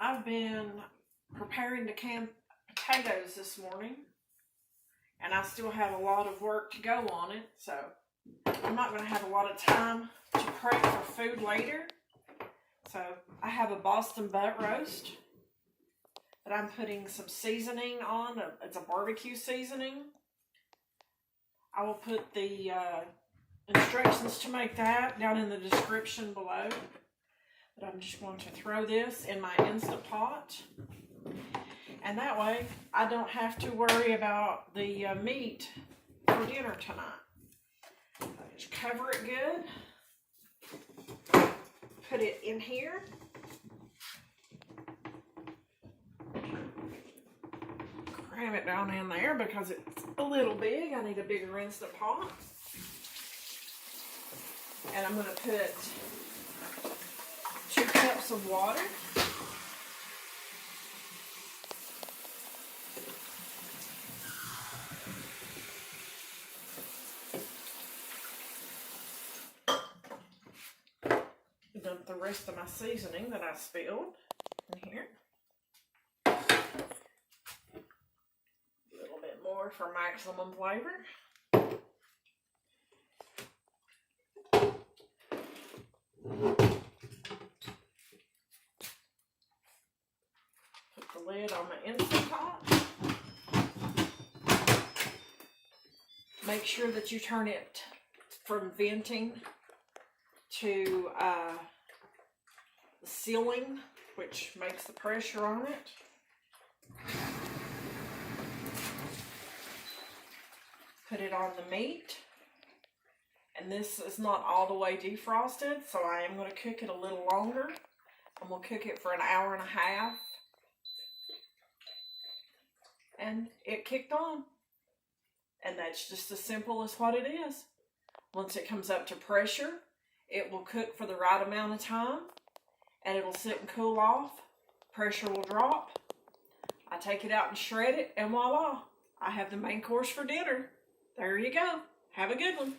I've been preparing to can potatoes this morning, and I still have a lot of work to go on it, so I'm not going to have a lot of time to prep for food later. So I have a Boston butt roast that I'm putting some seasoning on. It's a barbecue seasoning. I will put the instructions to make that down in the description below. But I'm just going to throw this in my Instant Pot. And that way, I don't have to worry about the meat for dinner tonight. Just cover it good. Put it in here. Cram it down in there because it's a little big. I need a bigger Instant Pot. And I'm going to put 2 cups of water. Dump the rest of my seasoning that I spilled in here. A little bit more for maximum flavor. Put the lid on my Instant Pot. Make sure that you turn it from venting to the ceiling, which makes the pressure on it. Put it on the meat. And this is not all the way defrosted, so I am going to cook it a little longer. And we'll cook it for an hour and a half. And it kicked on. And that's just as simple as what it is. Once it comes up to pressure, it will cook for the right amount of time. And it'll sit and cool off. Pressure will drop. I take it out and shred it, and voila. I have the main course for dinner. There you go. Have a good one.